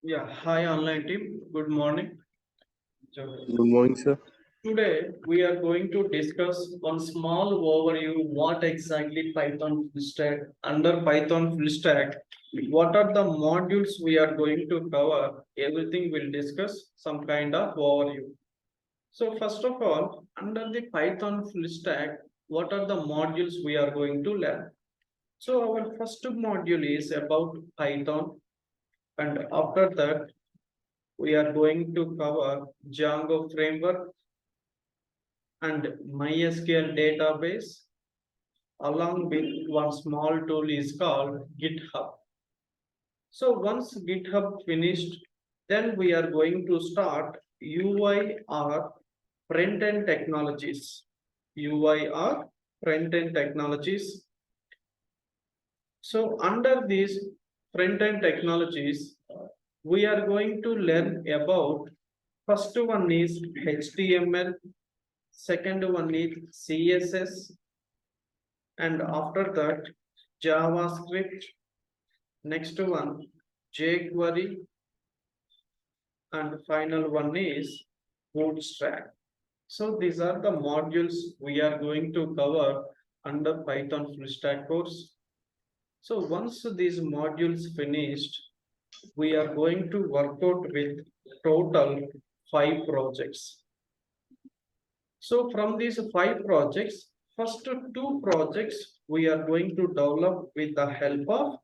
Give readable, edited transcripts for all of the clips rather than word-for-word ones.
Yeah, hi online team. Good morning. So, Good morning, sir. today we are going to discuss one small overview what exactly Python full stack. Under Python full stack, what are the modules we are going to cover? Everything we'll discuss some kind of overview. So first of all, under the Python full stack, what are the modules we are going to learn? So our first module is about Python, and after that we are going to cover Django framework and MySQL database, along with one small tool is called GitHub. So once GitHub finished, then we are going to start UI or front-end technologies. UI or front-end technologies. So under these front-end technologies, we are going to learn about first one is HTML, second one is CSS, and after that JavaScript, next one jQuery, and final one is Bootstrap. So these are the modules we are going to cover under Python full stack course. So once these modules finished, we are going to work out with total 5 projects. So from these 5 projects, first 2 projects we are going to develop with the help of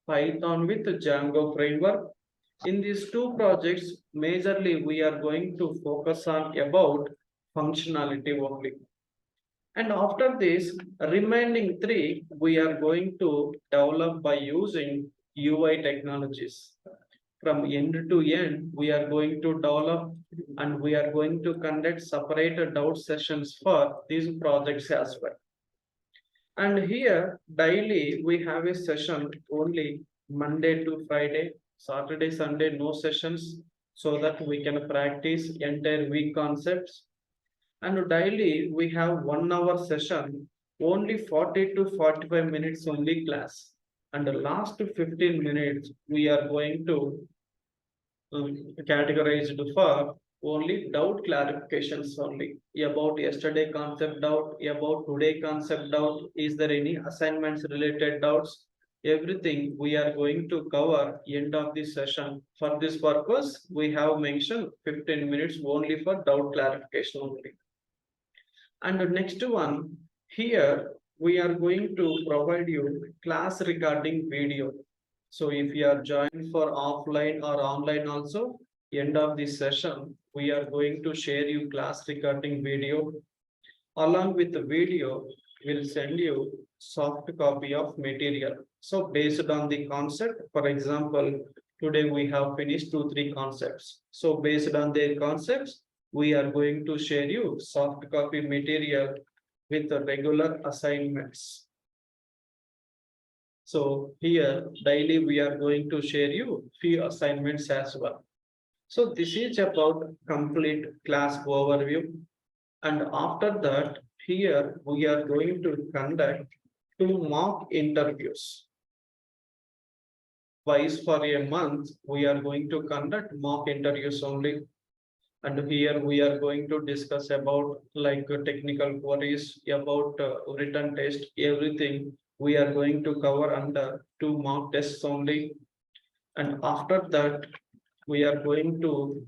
Python with Django framework. In these 2 projects, majorly we are going to focus on about functionality only. And after this, remaining 3 we are going to develop by using UI technologies. From end to end, we are going to develop and we are going to conduct separate doubt sessions for these projects as well. And here daily we have a session only Monday to Friday, Saturday, Sunday, no sessions, so that we can practice entire week concepts. And daily we have 1 hour session, only 40 to 45 minutes only class. And the last 15 minutes we are going to categorized for only doubt clarifications only about yesterday concept doubt, about today concept doubt, is there any assignments related doubts, everything we are going to cover end of this session. For this purpose, we have mentioned 15 minutes only for doubt clarification only. And the next one, here we are going to provide you class recording video. So if you are joined for offline or online also, end of this session, we are going to share you class recording video. Along with the video, we'll send you soft copy of material. So based on the concept, for example, today we have finished 2-3 concepts. So based on their concepts, we are going to share you soft copy material with the regular assignments. So here daily we are going to share you few assignments as well. So this is about complete class overview. And after that, here we are going to conduct 2 mock interviews. Twice for a month, we are going to conduct mock interviews only. And here we are going to discuss about like technical queries, about written test, everything we are going to cover under 2 mock tests only. And after that, we are going to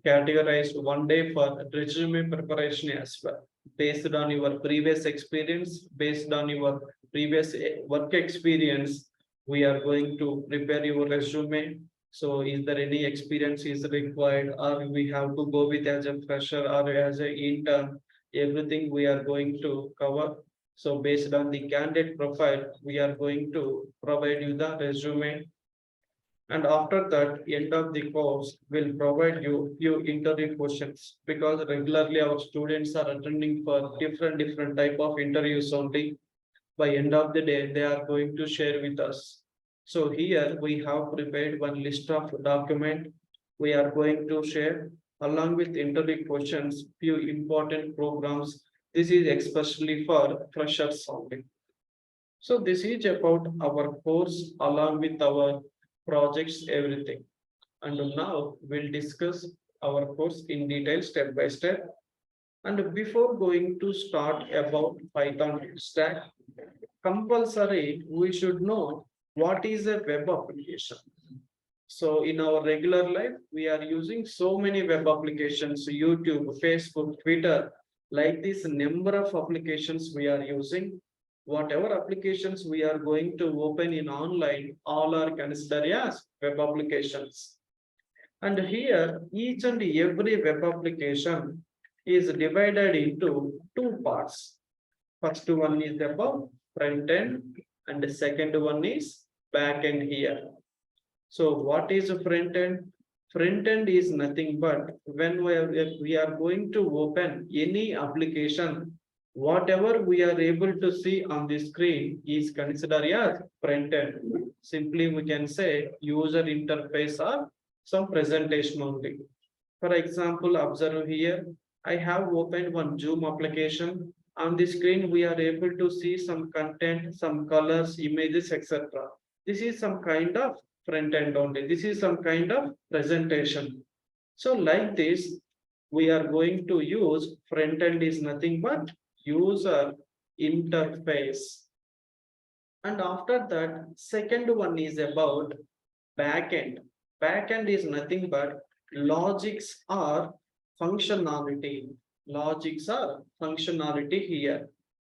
categorize 1 day for resume preparation as well. Based on your previous experience, based on your previous work experience, we are going to prepare your resume. So is there any experience is required, or we have to go with as a fresher or as an intern? Everything we are going to cover. So based on the candidate profile, we are going to provide you the resume. And after that, end of the course, we'll provide you few interview questions, because regularly our students are attending for different type of interviews only. By end of the day, they are going to share with us. So here we have prepared one list of document we are going to share along with interview questions, few important programs. This is especially for freshers only. So this is about our course along with our projects, everything. And now we'll discuss our course in detail step by step. And before going to start about Python stack, compulsory we should know what is a web application. So in our regular life, we are using so many web applications, YouTube, Facebook, Twitter, like this number of applications we are using. Whatever applications we are going to open in online, all are considered as web applications. And here, each and every web application is divided into two parts. First one is about front end, and the second one is back end here. So what is a front end? Front end is nothing but when we are going to open any application, whatever we are able to see on the screen is considered as front end. Simply we can say user interface or some presentation only. For example, observe here, I have opened one Zoom application. On the screen, we are able to see some content, some colors, images, etc. This is some kind of front end only. This is some kind of presentation. So like this, we are going to use front end is nothing but user interface. And after that, second one is about backend. Backend is nothing but logics or functionality. Logics or functionality here.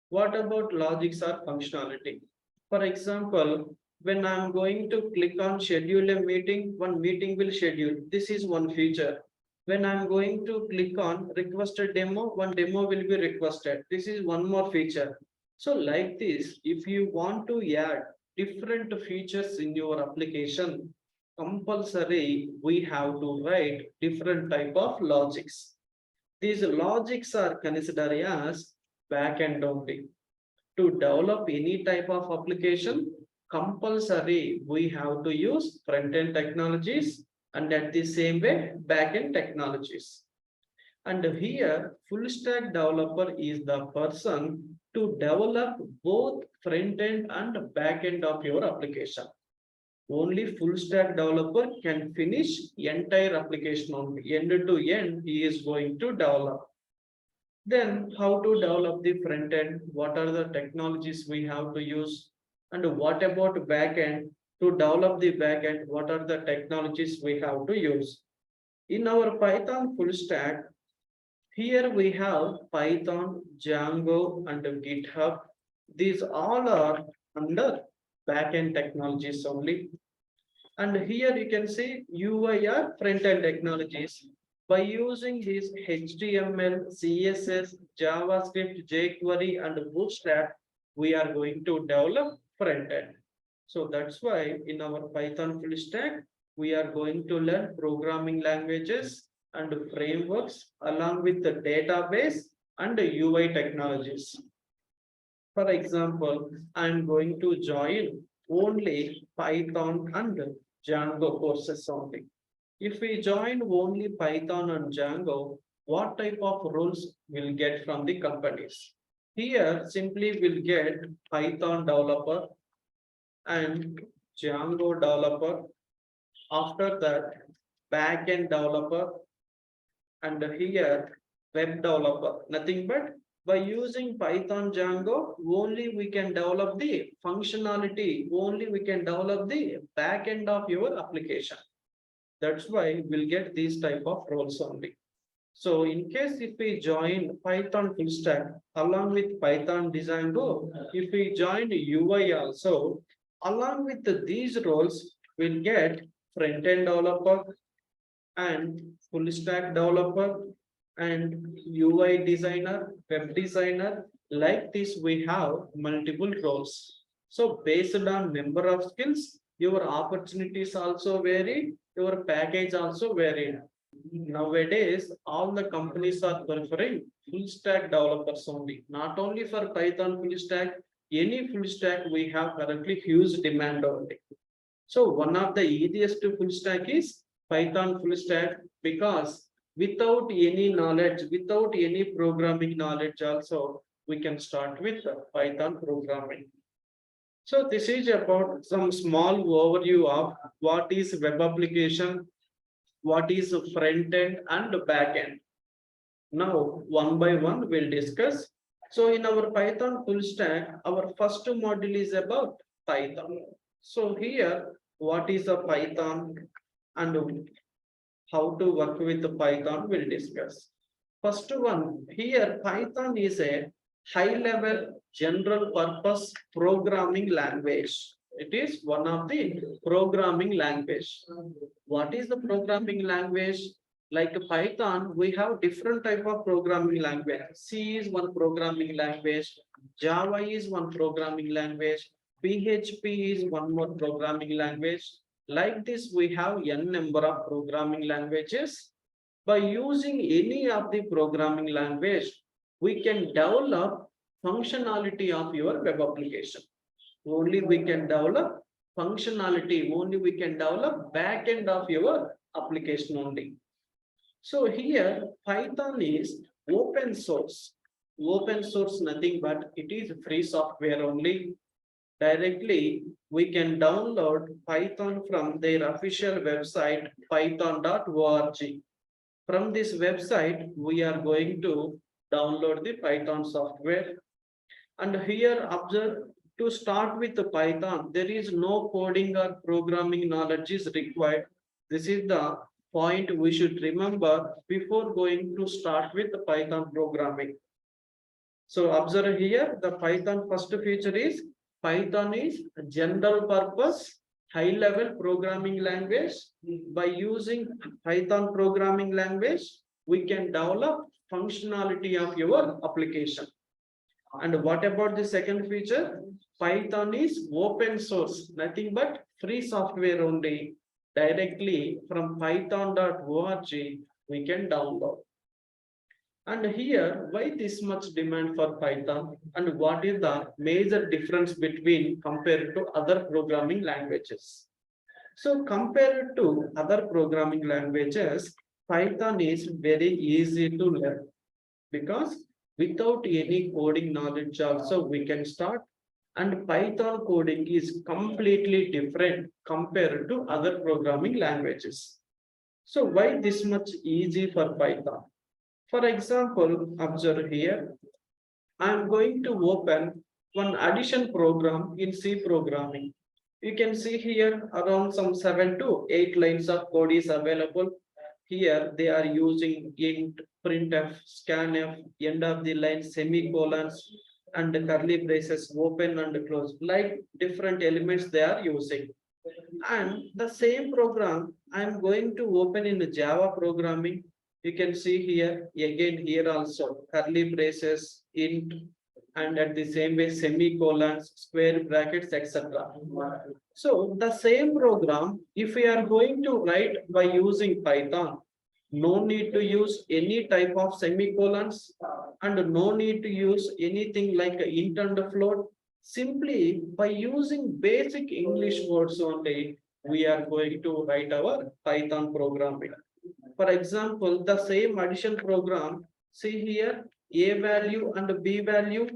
What about logics or functionality? For example, when I'm going to click on schedule a meeting, one meeting will schedule. This is one feature. When I'm going to click on request a demo, one demo will be requested. This is one more feature. So like this, if you want to add different features in your application, compulsory we have to write different type of logics. These logics are considered as backend only. To develop any type of application, compulsory we have to use front-end technologies and at the same way back-end technologies. And here full stack developer is the person to develop both front-end and back-end of your application. Only full stack developer can finish entire application only. End to end he is going to develop. Then how to develop the front end? What are the technologies we have to use? And what about backend? To develop the backend, what are the technologies we have to use? In our Python full stack, here we have Python, Django, and GitHub. These all are under backend technologies only. And here you can see UI or front-end technologies. By using these HTML, CSS, JavaScript, jQuery, and Bootstrap, we are going to develop front end. So that's why in our Python full stack, we are going to learn programming languages and frameworks along with the database and the UI technologies. For example, I'm going to join only Python and Django courses only. If we join only Python and Django, what type of roles we'll get from the companies? Here, simply we'll get Python developer and Django developer. After that, backend developer, and here web developer. Nothing but by using Python Django, only we can develop the functionality, only we can develop the backend of your application. That's why we'll get these type of roles only. So in case if we join Python full stack along with Python Django, if we join UI also, along with these roles, we'll get front-end developer and full stack developer and UI designer, web designer. Like this, we have multiple roles. So based on number of skills, your opportunities also vary, your package also varied. Nowadays, all the companies are preferring full stack developers only. Not only for Python full stack, any full stack we have currently huge demand only. So one of the easiest full stack is Python full stack, because without any knowledge, without any programming knowledge also, we can start with Python programming. So this is about some small overview of what is web application what is front end and back end. Now, one by one, we'll discuss. So in our Python full stack, our first module is about Python. So here, what is a Python and how to work with the Python, we'll discuss. First one, here Python is a high-level general purpose programming language. It is one of the programming language. What is the programming language? Like Python, we have different type of programming language. C is one programming language, Java is one programming language, PHP is one more programming language. Like this, we have n number of programming languages. By using any of the programming language, we can develop functionality of your web application. Only we can develop functionality, only we can develop backend of your application only. So here Python is open source. Open source nothing but it is free software only. Directly we can download Python from their official website python.org. From this website we are going to download the Python software. And here observe, to start with the Python, there is no coding or programming knowledge is required. This is the point we should remember before going to start with the Python programming. So observe here, the Python first feature is Python is a general purpose high level programming language. By using Python programming language, we can develop functionality of your application. And what about the second feature? Python is open source, nothing but free software only. Directly from python.org, we can download. And here, why this much demand for Python and what is the major difference between compared to other programming languages? So compared to other programming languages, Python is very easy to learn because without any coding knowledge also we can start. And Python coding is completely different compared to other programming languages. So why this much easy for Python? For example, observe here, I am going to open one addition program in C programming. You can see here around some 7 to 8 lines of code is available. Here they are using int, printf, scanf, end of the line, semicolons, and curly braces, open and close, like different elements they are using. And the same program I am going to open in Java programming. You can see here, again here also, curly braces, int, and at the same way semicolons, square brackets, etc. So the same program, if we are going to write by using Python, no need to use any type of semicolons and no need to use anything like int and float. Simply by using basic English words only, we are going to write our Python programming. For example, the same addition program, see here, a value and b value,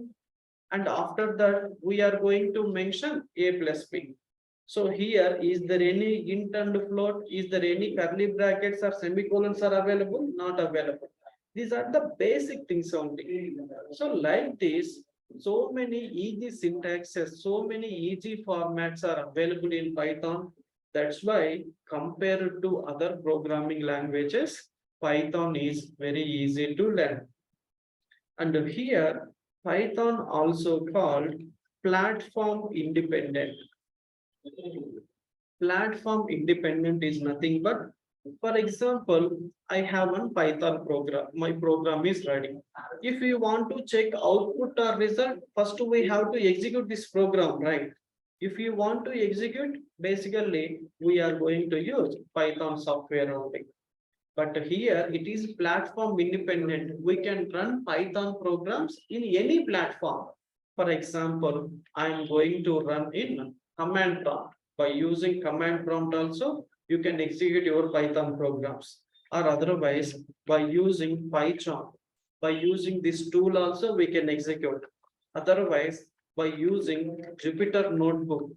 and after that we are going to mention a plus b. So here, is there any int and float? Is there any curly brackets or semicolons are available? Not available. These are the basic things only. So like this, so many easy syntaxes, so many easy formats are available in Python. That's why compared to other programming languages, Python is very easy to learn. And here, Python also called platform independent. Platform independent is nothing but, for example, I have one Python program. My program is ready. If we want to check output or result, first we have to execute this program, right? If you want to execute, basically we are going to use Python software only. But here it is platform independent. We can run Python programs in any platform. For example, I am going to run in command prompt. By using command prompt also, you can execute your Python programs. Or otherwise, by using PyCharm. By using this tool also, we can execute. Otherwise, by using Jupyter Notebook.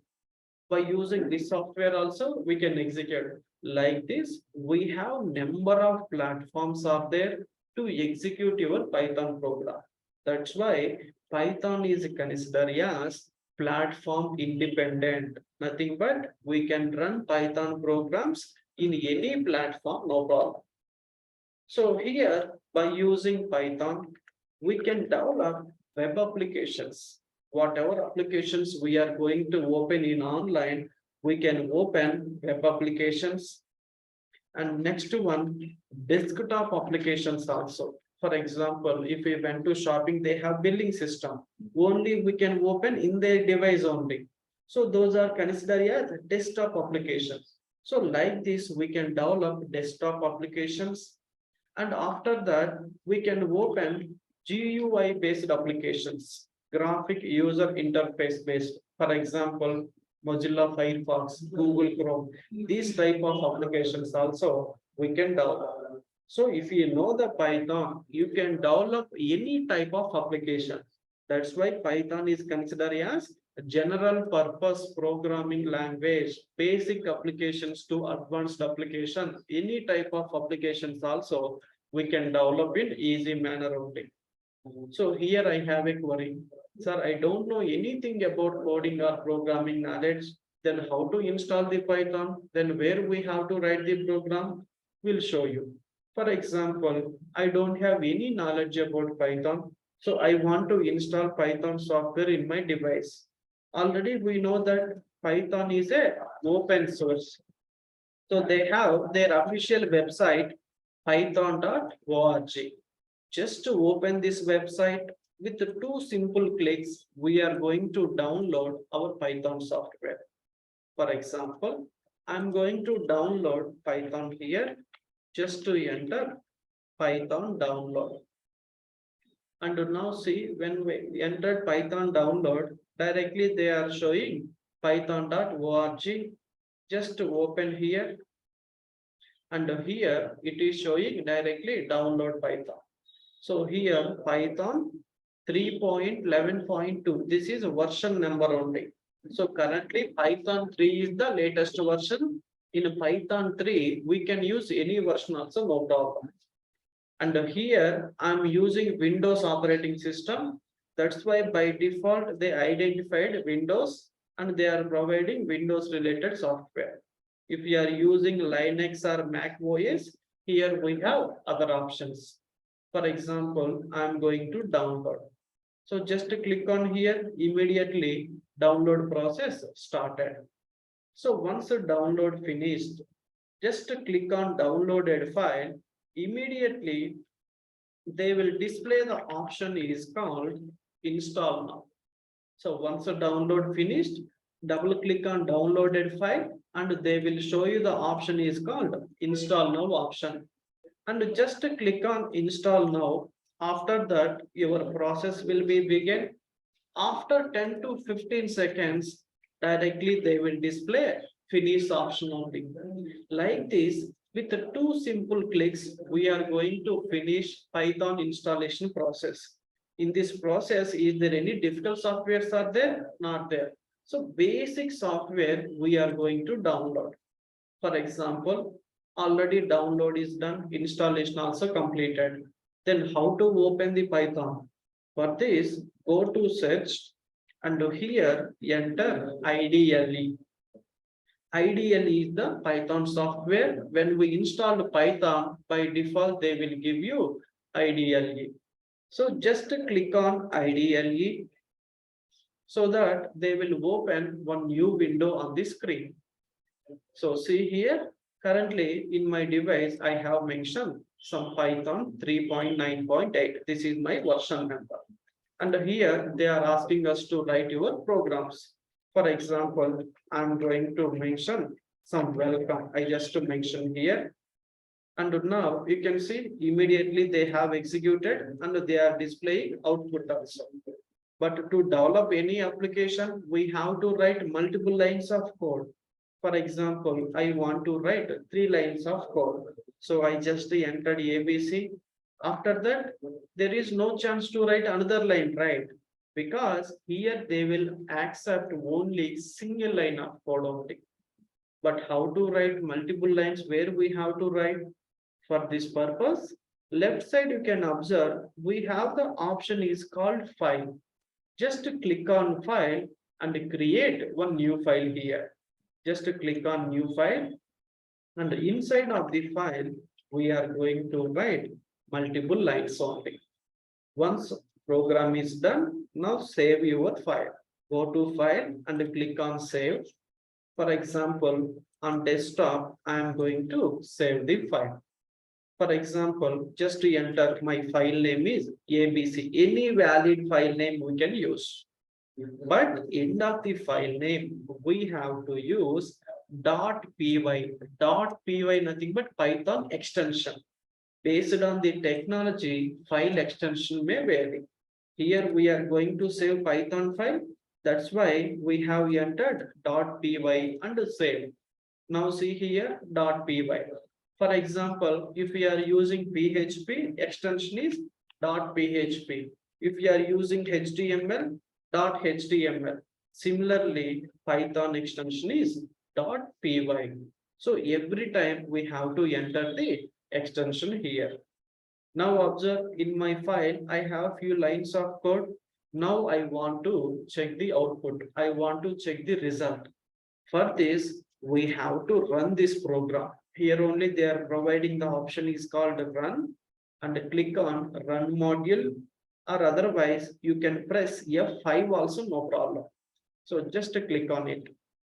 By using this software also, we can execute. Like this, we have number of platforms are there to execute your Python program. That's why Python is considered as platform independent. Nothing but we can run Python programs in any platform, no problem. So here, by using Python, we can develop web applications. Whatever applications we are going to open in online, we can open web applications. And next one, desktop applications also. For example, if we went to shopping, they have billing system. Only we can open in their device only. So those are considered as desktop applications. So like this, we can develop desktop applications. And after that, we can open GUI based applications, graphic user interface based. For example, Mozilla Firefox, Google Chrome, these type of applications also we can develop. So if you know the Python, you can develop any type of application. That's why Python is considered as a general purpose programming language, basic applications to advanced application, any type of applications also we can develop in easy manner only. So here I have a query. Sir, I don't know anything about coding or programming knowledge. Then how to install the Python? Then where we have to write the program? We'll show you. For example, I don't have any knowledge about Python. So I want to install Python software in my device. Already we know that Python is a open source. So they have their official website, python.org. Just to open this website, with 2 simple clicks, we are going to download our Python software. For example, I'm going to download Python here. Just to enter Python download. And now see, when we entered Python download, directly they are showing python.org. Just to open here. And here it is showing directly download Python. So here Python 3.11.2. This is version number only. So currently Python 3 is the latest version. In Python 3, we can use any version also, no problem. And here I'm using Windows operating system. That's why by default they identified Windows and they are providing Windows related software. If you are using Linux or Mac OS, here we have other options. For example, I'm going to download. So just click on here, immediately download process started. So once the download finished, just click on downloaded file, immediately they will display the option is called install now. So once the download finished, double click on downloaded file and they will show you the option is called install now option. And just click on install now. After that, your process will be begin. After 10 to 15 seconds, directly they will display finish option only. Like this, with 2 simple clicks, we are going to finish Python installation process. In this process, is there any difficult softwares are there? Not there. So basic software we are going to download. For example, already download is done, installation also completed. Then how to open the Python? For this, go to search and here enter IDLE. IDLE is the Python software. When we install Python, by default, they will give you IDLE. So just click on IDLE so that they will open one new window on the screen. So see here, currently in my device, I have mentioned some Python 3.9.8. This is my version number. And here they are asking us to write your programs. For example, I'm going to mention some welcome. I just to mention here. And now you can see immediately they have executed and they are displaying output also. But to develop any application, we have to write multiple lines of code. For example, I want to write 3 lines of code. So I just entered ABC. After that, there is no chance to write another line, right? because here they will accept only single line of code only. But how to write multiple lines, where we have to write? For this purpose, left side you can observe we have the option is called file. Just click on file and create one new file here. Just click on new file, and inside of the file we are going to write multiple lines only. Once program is done, now save your file. Go to file and click on save. For example, on desktop, I am going to save the file. For example, just to enter my file name is ABC. Any valid file name we can use. But end of the file name, we have to use .py. .py nothing but Python extension. Based on the technology, file extension may vary. Here we are going to save Python file. That's why we have entered .py and save. Now see here .py. For example, if we are using PHP, extension is .php. If we are using HTML, .html. Similarly, Python extension is .py. So every time we have to enter the extension here. Now observe in my file, I have few lines of code. Now I want to check the output. I want to check the result. For this, we have to run this program. Here only they are providing the option is called run, and click on run module, or otherwise you can press F5 also, no problem. So just click on it.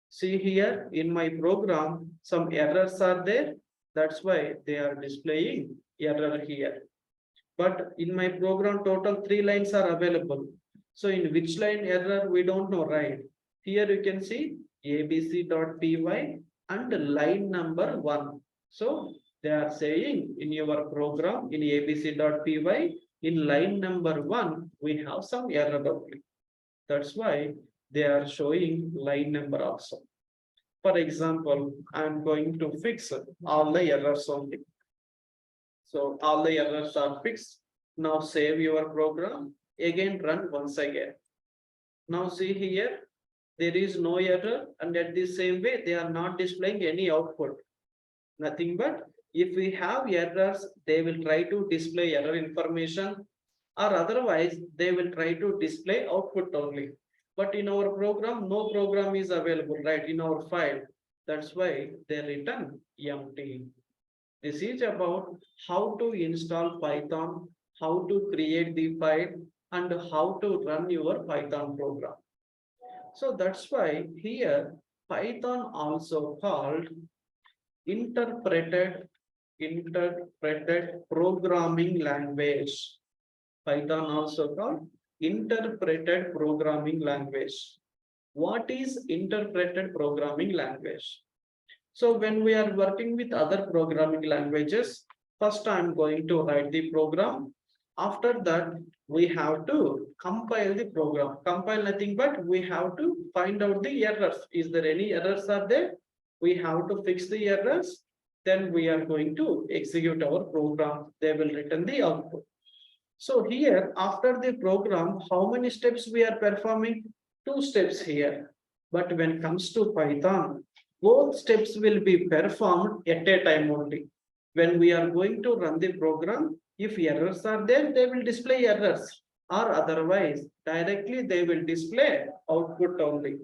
See here in my program, some errors are there. That's why they are displaying error here. But in my program, total 3 lines are available. So in which line error, we don't know, right? Here you can see abc.py and line number 1. So they are saying in your program in abc.py, in line number 1, we have some error only. That's why they are showing line number also. For example, I'm going to fix all the errors only. So all the errors are fixed. Now save your program. Again run once again. Now see here, there is no error, and at the same way they are not displaying any output. Nothing but if we have errors, they will try to display error information, or otherwise they will try to display output only. But in our program, no program is available, right, in our file. That's why they return empty. This is about how to install Python, how to create the file, and how to run your Python program. So that's why here Python also called interpreted programming language. Python also called interpreted programming language. What is interpreted programming language? So when we are working with other programming languages, first I'm going to write the program. After that, we have to compile the program. Compile nothing but we have to find out the errors. Is there any errors are there? We have to fix the errors. Then we are going to execute our program. They will return the output. So here, after the program, how many steps we are performing? 2 steps here. But when it comes to Python, both steps will be performed at a time only. When we are going to run the program, if errors are there, they will display errors, or otherwise directly they will display output only.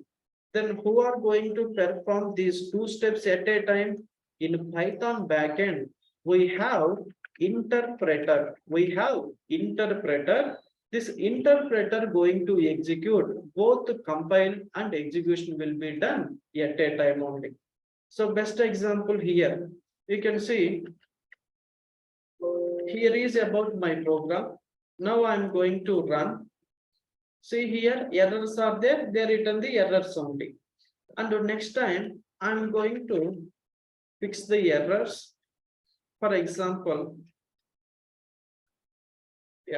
Then who are going to perform these 2 steps at a time? In Python backend, we have interpreter. This interpreter going to execute both compile and execution will be done at a time only. So best example here, you can see here is about my program. Now I'm going to run. See here, errors are there, they return the errors only. And next time I'm going to fix the errors. For example,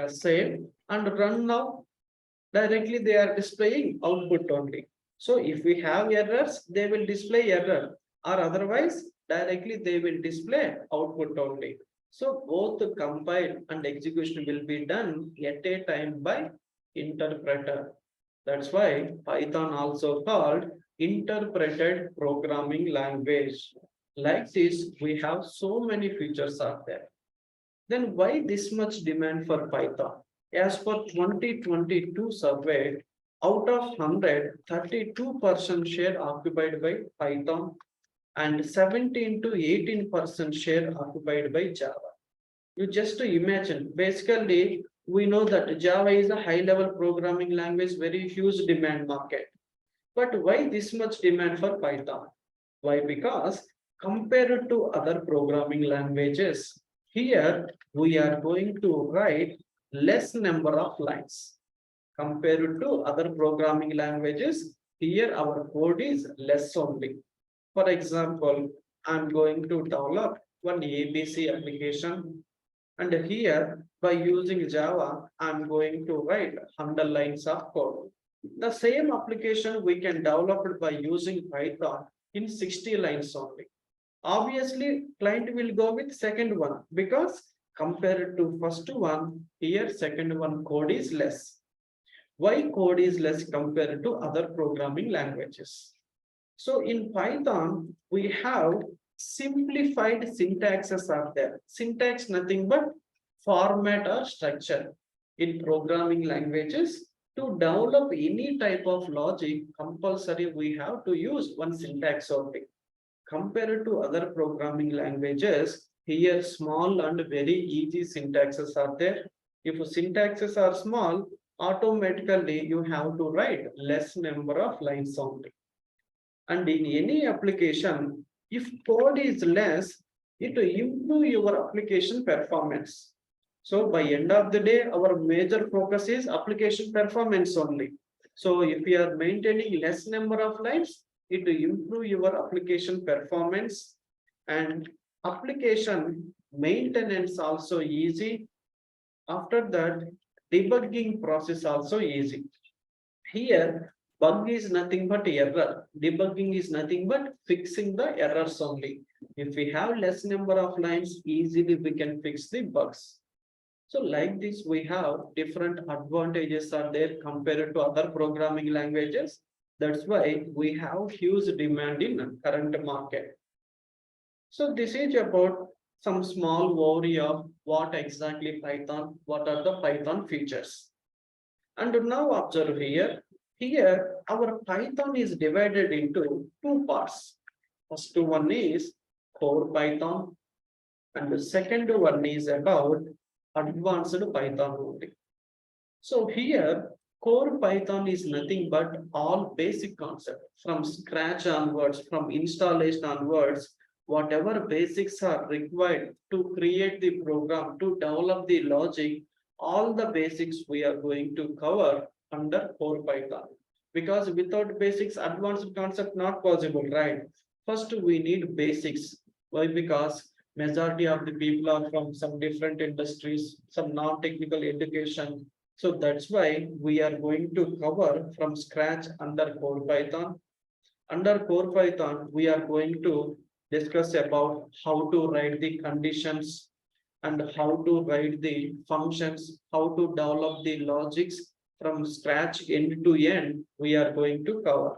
save and run now. Directly they are displaying output only. So if we have errors, they will display error, or otherwise directly they will display output only. So both the compile and execution will be done at a time by interpreter. That's why Python also called interpreted programming language. Like this, we have so many features are there. Then why this much demand for Python? As per 2022 survey, out of 100, 32% share occupied by Python and 17 to 18% share occupied by Java. You just imagine, basically, we know that Java is a high-level programming language, very huge demand market. But why this much demand for Python? Why? Because compared to other programming languages, here we are going to write less number of lines. Compared to other programming languages, here our code is less only. For example, I'm going to develop one ABC application, and here by using Java, I'm going to write 100 lines of code. The same application we can develop it by using Python in 60 lines only. Obviously, client will go with second one because compared to first one, here second one code is less. Why code is less compared to other programming languages? So in Python, we have simplified syntaxes are there. Syntax nothing but format or structure. In programming languages, to develop any type of logic, compulsory we have to use one syntax only. Compared to other programming languages, here small and very easy syntaxes are there. If syntaxes are small, automatically you have to write less number of lines only. And in any application, if code is less, it will improve your application performance. So by end of the day, our major focus is application performance only. So if you are maintaining less number of lines, it will improve your application performance, and application maintenance also easy. After that, debugging process also easy. Here, bug is nothing but error. Debugging is nothing but fixing the errors only. If we have less number of lines, easily we can fix the bugs. So like this, we have different advantages are there compared to other programming languages. That's why we have huge demand in current market. So this is about some small overview of what exactly Python, what are the Python features. And now observe here, our Python is divided into two parts. First one is core Python, and the second one is about advanced Python only. So here, core Python is nothing but all basic concept from scratch onwards, from installation onwards, whatever basics are required to create the program, to develop the logic, all the basics we are going to cover under core Python. Because without basics, advanced concept not possible, right? First, we need basics. Why? Because majority of the people are from some different industries, some non-technical education. So that's why we are going to cover from scratch under core Python. Under core Python, we are going to discuss about how to write the conditions and how to write the functions, how to develop the logics from scratch end to end. We are going to cover.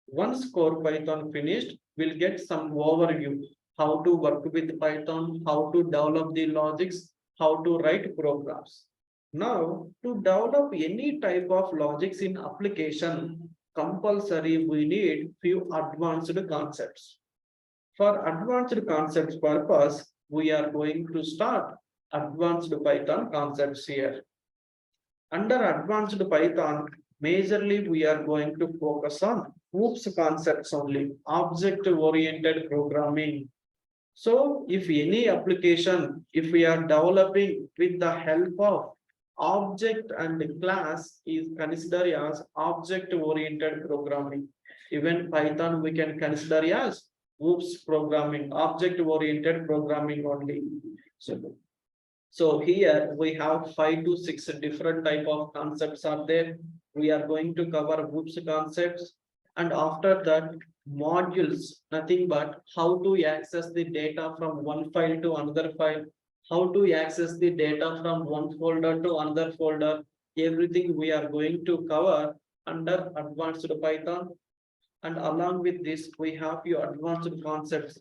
Once core Python finished, we'll get some overview how to work with Python, how to develop the logics, how to write programs. Now, to develop any type of logics in application, compulsory we need few advanced concepts. For advanced concepts purpose, we are going to start advanced Python concepts here. Under advanced Python, majorly we are going to focus on OOPS concepts only, object-oriented programming. So if any application, if we are developing with the help of object and class, is considered as object-oriented programming. Even Python we can consider as OOPS programming, object-oriented programming only. So here we have 5 to 6 different type of concepts are there. We are going to cover OOPS concepts, and after that modules, nothing but how to access the data from one file to another file, how to access the data from one folder to another folder, everything we are going to cover under advanced Python. And along with this, we have your advanced concepts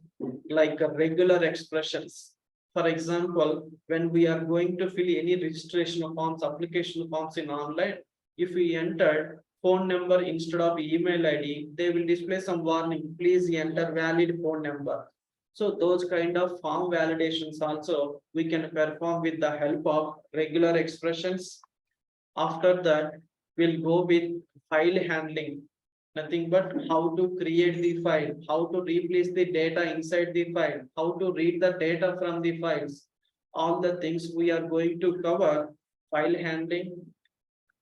like regular expressions. For example, when we are going to fill any registration forms, application forms in online, if we enter phone number instead of email ID, they will display some warning, please enter valid phone number. So those kind of form validations also we can perform with the help of regular expressions. After that, we'll go with file handling. Nothing but how to create the file, how to replace the data inside the file, how to read the data from the files. All the things we are going to cover file handling.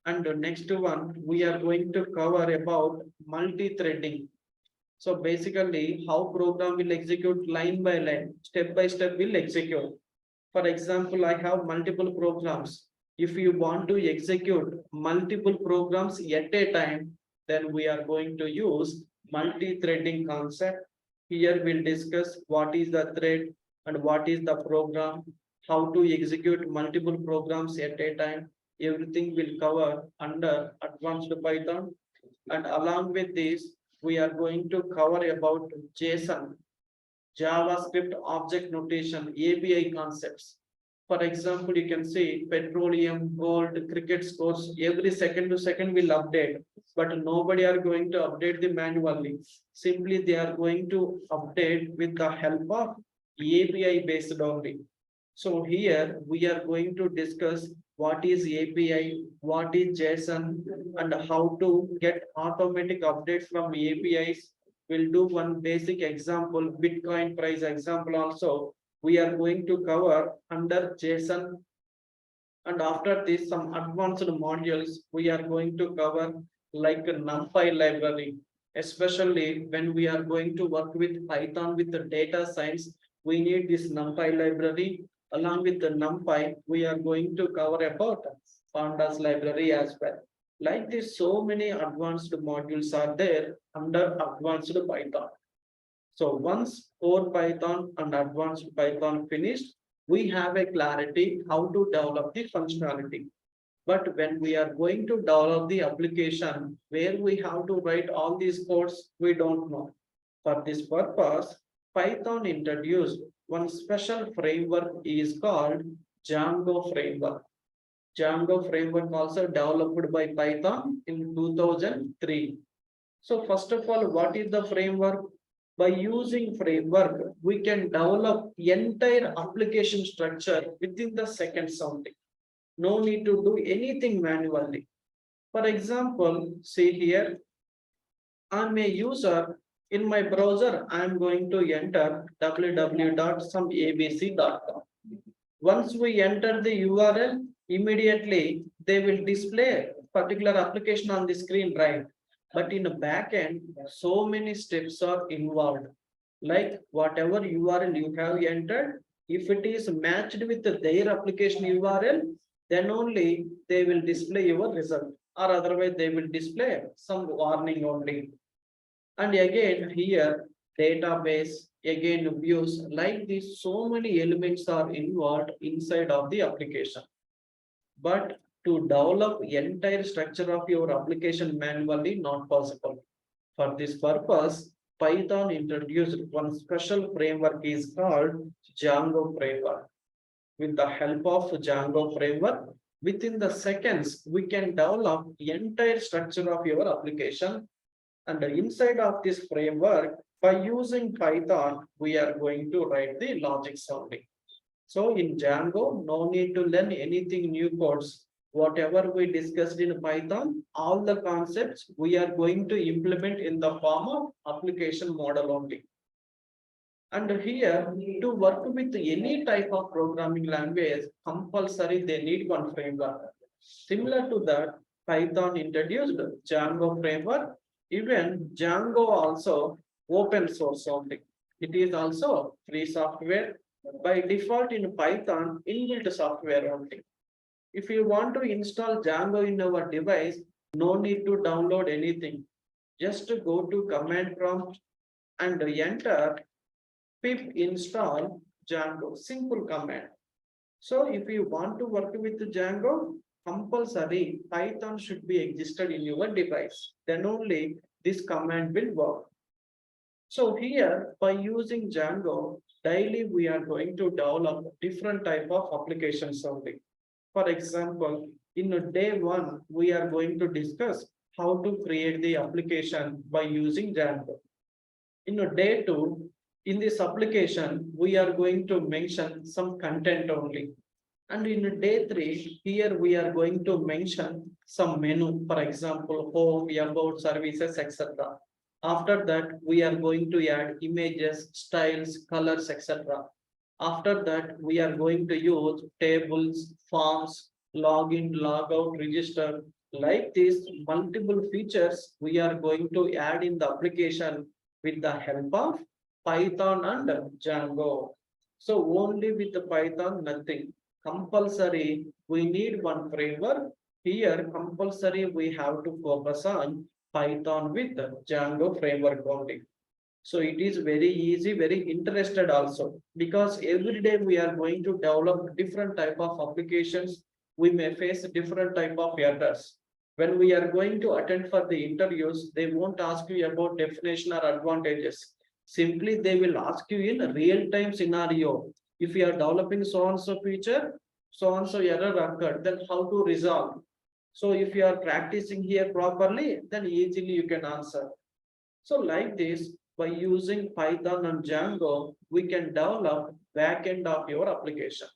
And the next one, we are going to cover about multi-threading. So basically, how program will execute line by line, step by step will execute. For example, I have multiple programs. If you want to execute multiple programs at a time, then we are going to use multi-threading concept. Here we'll discuss what is the thread and what is the program, how to execute multiple programs at a time. Everything will cover under advanced Python. And along with this, we are going to cover about JSON, JavaScript object notation, API concepts. For example, you can see petroleum, gold, cricket scores, every second to second will update, but nobody are going to update them manually. Simply they are going to update with the help of API based only. So here we are going to discuss what is API, what is JSON, and how to get automatic updates from APIs. We'll do one basic example, Bitcoin price example also. We are going to cover under JSON. And after this, some advanced modules we are going to cover like a NumPy library. Especially when we are going to work with Python with the data science, we need this NumPy library. Along with the NumPy, we are going to cover about Pandas library as well. Like this, so many advanced modules are there under advanced Python. So once core Python and advanced Python finished, we have a clarity how to develop the functionality. But when we are going to develop the application where we have to write all these codes, we don't know. For this purpose, Python introduced one special framework is called Django framework. Django framework also developed by Python in 2003. So first of all, what is the framework? By using framework, we can develop entire application structure within the seconds only. No need to do anything manually. For example, see here, I'm a user. In my browser, I'm going to enter www.someabc.com. Once we enter the URL, immediately they will display particular application on the screen, right? But in the back end, so many steps are involved. Like whatever URL you have entered, if it is matched with their application URL, then only they will display your result, or otherwise they will display some warning only. And again here, database, again views, like this, so many elements are involved inside of the application. But to develop entire structure of your application manually, not possible. For this purpose, Python introduced one special framework is called Django framework. With the help of Django framework, within the seconds, we can develop the entire structure of your application. And inside of this framework, by using Python, we are going to write the logics only. So in Django, no need to learn anything new codes. Whatever we discussed in Python, all the concepts we are going to implement in the form of application model only. And here, to work with any type of programming language, compulsory they need one framework. Similar to that, Python introduced Django framework. Even Django also open source only. It is also free software. By default in Python, inbuilt software only. If you want to install Django in our device, no need to download anything. Just go to command prompt and enter pip install Django, simple command. So if you want to work with Django, compulsory Python should be existed in your device. Then only this command will work. So here, by using Django, daily we are going to develop different type of applications only. For example, in day one, we are going to discuss how to create the application by using Django. In day two, in this application, we are going to mention some content only. And in day three, here we are going to mention some menu, for example, home, about, services, etc. After that, we are going to add images, styles, colors, etc. After that, we are going to use tables, forms, login, logout, register. Like this, multiple features we are going to add in the application with the help of Python and Django. So only with the Python, nothing. Compulsory, we need one framework. Here, compulsory, we have to focus on Python with Django framework only. So it is very easy, very interested also, because every day we are going to develop different type of applications. We may face different type of errors. When we are going to attend for the interviews, they won't ask you about definition or advantages. Simply, they will ask you in real-time scenario. If you are developing so-and-so feature, so-and-so error occurred, then how to resolve? So if you are practicing here properly, then easily you can answer. So like this, by using Python and Django, we can develop backend of your application.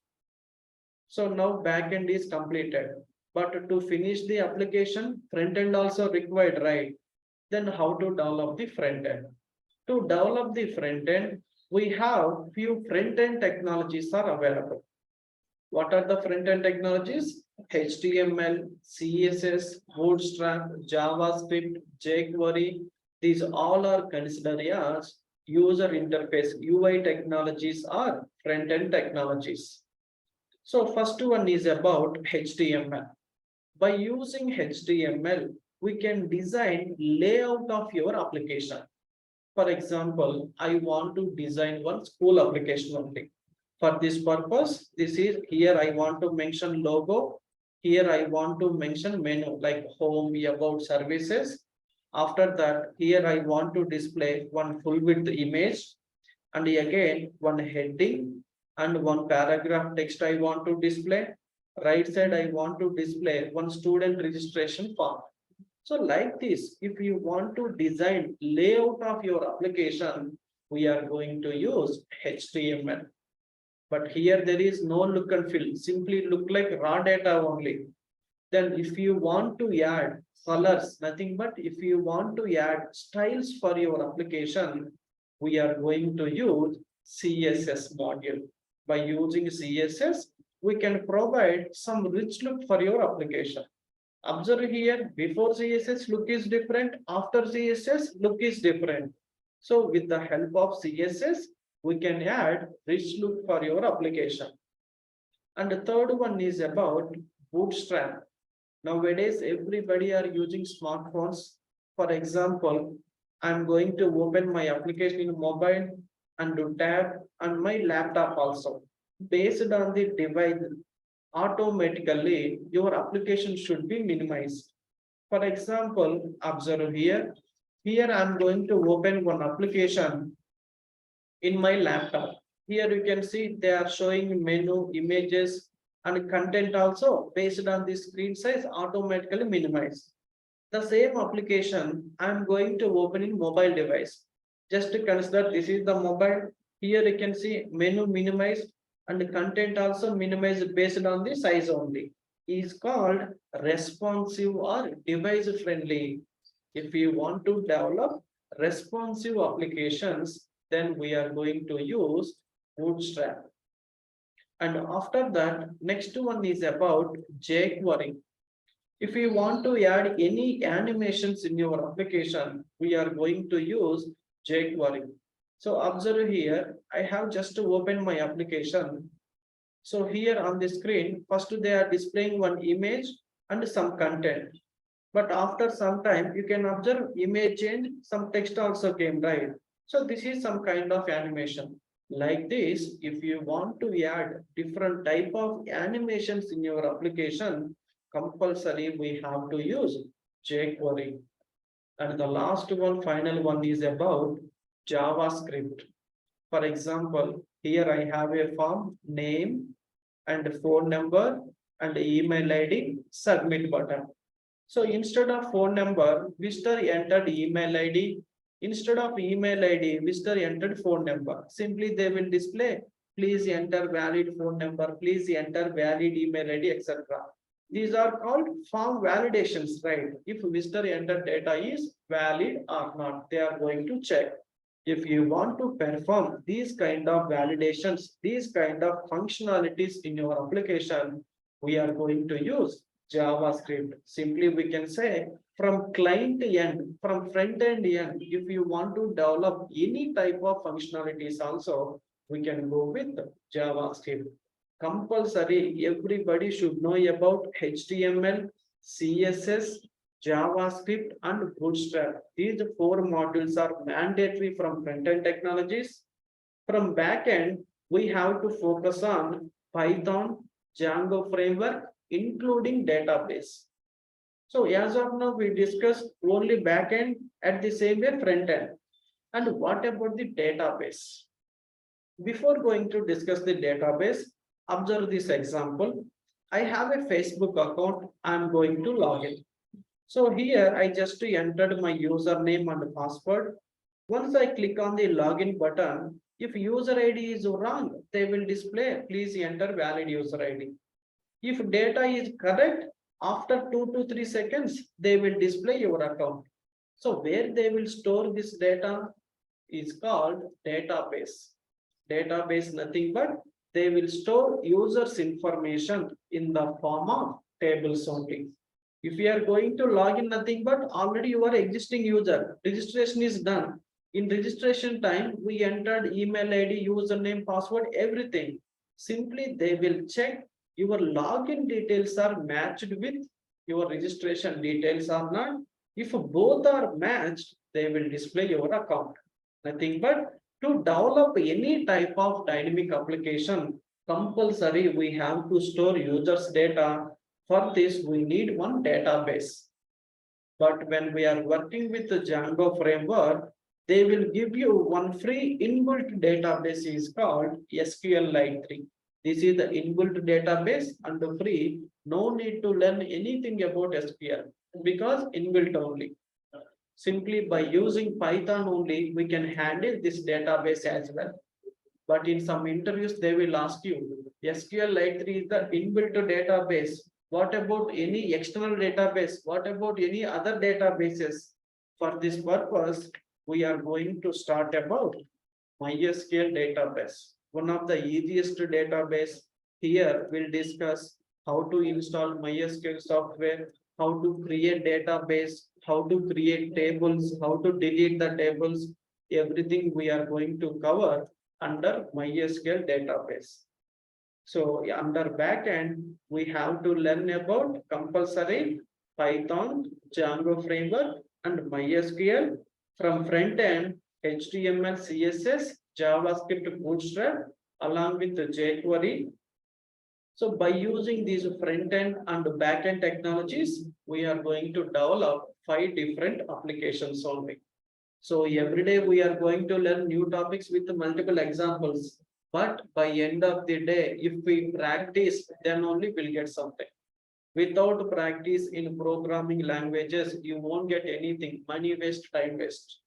So now backend is completed, but to finish the application, front end also required, right? Then how to develop the front end? To develop the front end, we have few front end technologies are available. What are the front end technologies? HTML, CSS, Bootstrap, JavaScript, jQuery. These all are considered as user interface UI technologies or front end technologies. So first one is about HTML. By using HTML, we can design layout of your application. For example, I want to design one school application only. For this purpose, this is here I want to mention logo. Here I want to mention menu like home, about, services. After that, here I want to display one full width image, and again one heading and one paragraph text I want to display. Right side I want to display one student registration form. So like this, if you want to design layout of your application, we are going to use HTML. But here there is no look and feel, simply look like raw data only. Then if you want to add colors, nothing but if you want to add styles for your application, we are going to use CSS module. By using CSS, we can provide some rich look for your application. Observe here, before CSS look is different, after CSS look is different. So with the help of CSS, we can add rich look for your application. And the third one is about Bootstrap. Nowadays, everybody are using smartphones. For example, I'm going to open my application in mobile and do tab and my laptop also. Based on the device, automatically your application should be minimized. For example, observe here. Here I'm going to open one application in my laptop. Here you can see they are showing menu, images, and content also based on the screen size automatically minimized. The same application I'm going to open in mobile device. Just to consider this is the mobile. Here you can see menu minimized and the content also minimized based on the size only. Is called responsive or device friendly. If you want to develop responsive applications, then we are going to use Bootstrap. And after that, next one is about jQuery. If you want to add any animations in your application, we are going to use jQuery. So observe here, I have just to open my application. So here on the screen, first they are displaying one image and some content. But after some time, you can observe image change, some text also came, right? So this is some kind of animation. Like this, if you want to add different type of animations in your application, compulsory we have to use jQuery. And the last one, final one is about JavaScript. For example, here I have a form, name and phone number and email ID, submit button. So instead of phone number, visitor entered email ID. Instead of email ID, visitor entered phone number. Simply they will display, please enter valid phone number, please enter valid email ID, etc. These are called form validations, right? If visitor entered data is valid or not, they are going to check. If you want to perform these kind of validations, these kind of functionalities in your application, we are going to use JavaScript. Simply we can say from client end, from front end, if you want to develop any type of functionalities also, we can go with JavaScript. Compulsory, everybody should know about HTML, CSS, JavaScript and Bootstrap. These 4 modules are mandatory from front-end technologies. From back-end, we have to focus on Python, Django framework, including database. So as of now, we discussed only back-end, at the same way front-end. And what about the database? Before going to discuss the database, observe this example. I have a Facebook account. I am going to log in. So here I just entered my username and password. Once I click on the login button, if user ID is wrong, they will display, please enter valid user ID. If data is correct, after 2 to 3 seconds, they will display your account. So where they will store this data is called database. Database nothing but they will store users information in the form of tables only. If you are going to log in nothing but already you are existing user, registration is done. In registration time, we entered email ID, username, password, everything. Simply they will check your login details are matched with your registration details or not. If both are matched, they will display your account. Nothing but to develop any type of dynamic application, compulsory we have to store users data. For this, we need one database. But when we are working with the Django framework, they will give you one free inbuilt database is called SQLite3. This is the inbuilt database and free. No need to learn anything about SQL because inbuilt only. Simply by using Python only, we can handle this database as well. But in some interviews, they will ask you, SQLite3 is the inbuilt database. What about any external database? What about any other databases? For this purpose, we are going to start about MySQL database. One of the easiest database. Here we'll discuss how to install MySQL software, how to create database, how to create tables, how to delete the tables. Everything we are going to cover under MySQL database. So under backend, we have to learn about compulsory Python, Django framework, and MySQL. From front end, HTML, CSS, JavaScript, Bootstrap, along with the jQuery. So by using these front end and back end technologies, we are going to develop 5 different applications only. So every day we are going to learn new topics with multiple examples. But by end of the day, if we practice, then only we'll get something. Without practice in programming languages, you won't get anything. Money waste, time waste.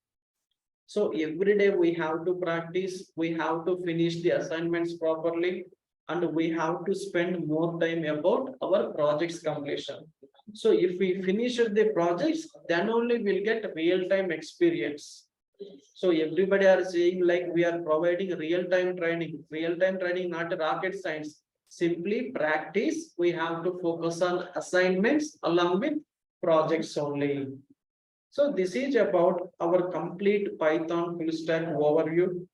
So every day we have to practice, we have to finish the assignments properly, and we have to spend more time about our project's completion. So if we finish the projects, then only we'll get real-time experience. So everybody are saying like we are providing real-time training, not rocket science. Simply practice. We have to focus on assignments along with projects only. So this is about our complete Python full stack overview.